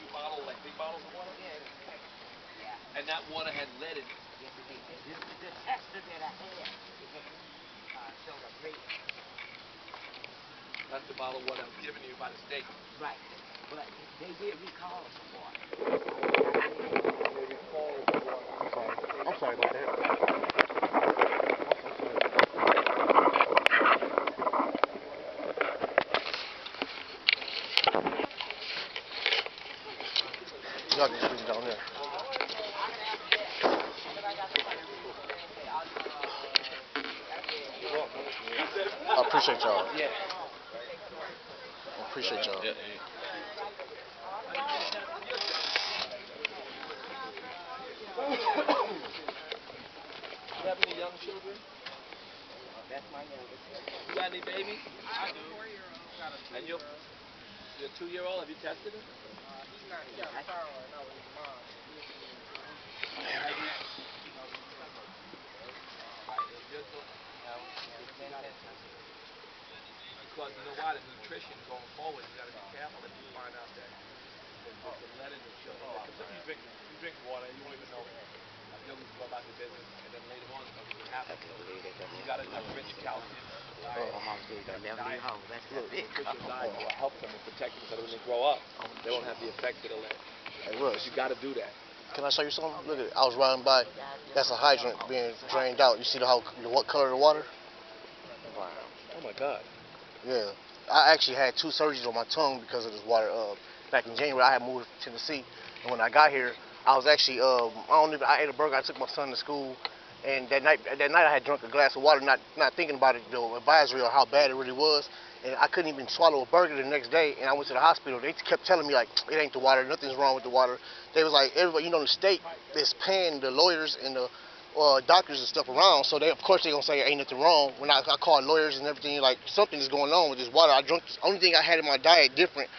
you bottle, like big bottles of water? Yeah. And that water had lead in it. Yes, it did. The tester that I had, it showed a great. That's the bottle of water that was given to you by the state. Right. But they did recall some water. They recalled the water. I'm sorry about that. Y'all can switch it down there. I appreciate y'all. Yeah. I appreciate y'all. Yeah. You have any young children? That's my youngest. You got any babies? I have a 4-year-old. And your 2-year-old, have you tested him? He's not yet. I found one. No, his mom. Because you know why? The nutrition going forward, you got to be careful if you find out that there's the lead in the sugar. Because you drink water, you won't even know. You always go about your business, and then later on, something can happen. You got to have rich calcium. That's good. Nutritious diet will help them and protect them so that when they grow up, they won't have the effects of the lead. Hey, Russ, You got to do that. can I show you something? Look at it. I was riding by. That's a hydrant being drained out. You see what color of the water? Wow. Oh my God. Yeah. I actually had 2 surgeries on my tongue because of this water. Back in January, I had moved to Tennessee, and when I got here, I was actually I ate a burger. I took my son to school, and that night I had drunk a glass of water, not thinking about it, the advisory or how bad it really was, and I couldn't even swallow a burger the next day. And I went to the hospital. They kept telling me like it ain't the water, nothing's wrong with the water. They was like everybody, the state is paying the lawyers and the doctors and stuff around, so of course they gonna say ain't nothing wrong. When I called lawyers and everything, like something is going on with this water. I drank. The only thing I had in my diet different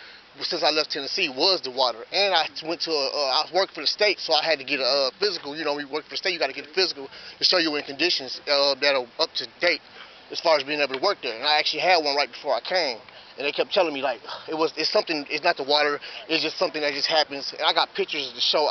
since I left Tennessee was the water, and I went to I worked for the state, so I had to get a physical. We work for the state, you got to get a physical to show you in conditions that are up to date as far as being able to work there. And I actually had one right before I came, and they kept telling me like it's something. It's not the water. It's just something that just happens. And I got pictures to show.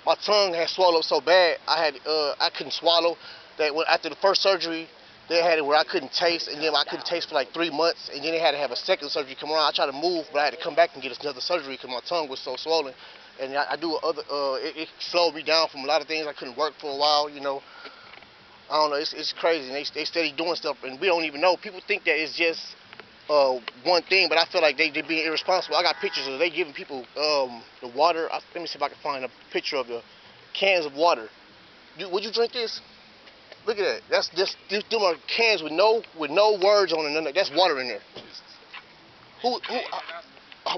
My tongue had swallowed so bad I couldn't swallow. That after the first surgery, they had it where I couldn't taste, and then I couldn't taste for like 3 months, and then they had to have a second surgery come around. I tried to move, but I had to come back and get another surgery because my tongue was so swollen. And I do other. It slowed me down from a lot of things. I couldn't work for a while. I don't know. It's crazy. And they steady doing stuff, and we don't even know. People think that it's just one thing, but I feel like they being irresponsible. I got pictures of they giving people the water. Let me see if I can find a picture of the cans of water. Would you drink this? Look at that. That's just them are cans with no words on it. That's water in there.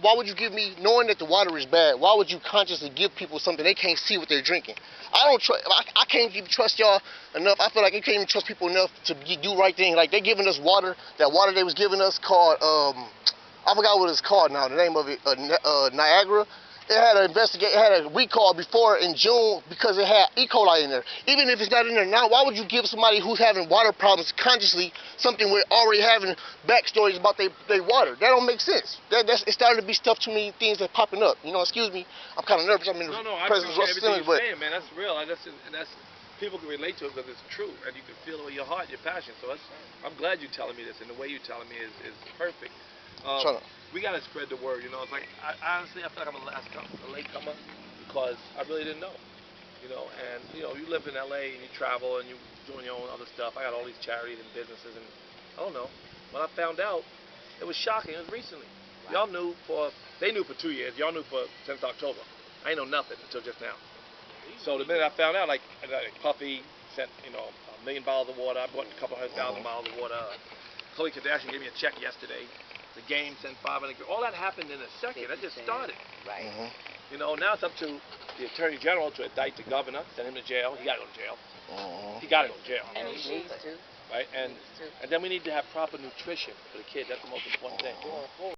Why would you give me, knowing that the water is bad? Why would you consciously give people something they can't see what they're drinking? I can't even trust y'all enough. I feel like you can't even trust people enough to do right thing. Like they're giving us water. That water they was giving us called I forgot what it's called now. The name of it Niagara. It had a recall before in June because it had E. coli in there. Even if it's not in there now, why would you give somebody who's having water problems consciously something we're already having backstories about their water? That don't make sense. It's starting to be stuff, too many things that popping up. Excuse me, I'm kind of nervous. I'm in the presence of Russel, everything you're saying, man. That's real. And that's people can relate to it because it's true, and you can feel it with your heart, your passion. So I'm glad you're telling me this, and the way you're telling me is perfect. We gotta spread the word, It's like honestly, I feel like I'm a latecomer because I really didn't know, And you live in LA and you travel and you doing your own other stuff. I got all these charities and businesses, and I don't know. When I found out, it was shocking. It was recently. Y'all knew they knew for 2 years. Y'all knew since October. I ain't know nothing until just now. So the minute I found out, like Puffy sent $1 million bottles of water. I bought a couple 100,000 bottles of water. Khloe Kardashian gave me a check yesterday. The game sent 500. All that happened in a second. That just started. Right. Now it's up to the Attorney General to indict the governor, send him to jail. He got to go to jail. He got to go to jail. And he needs to. Right? And then we need to have proper nutrition for the kids. That's the most important thing.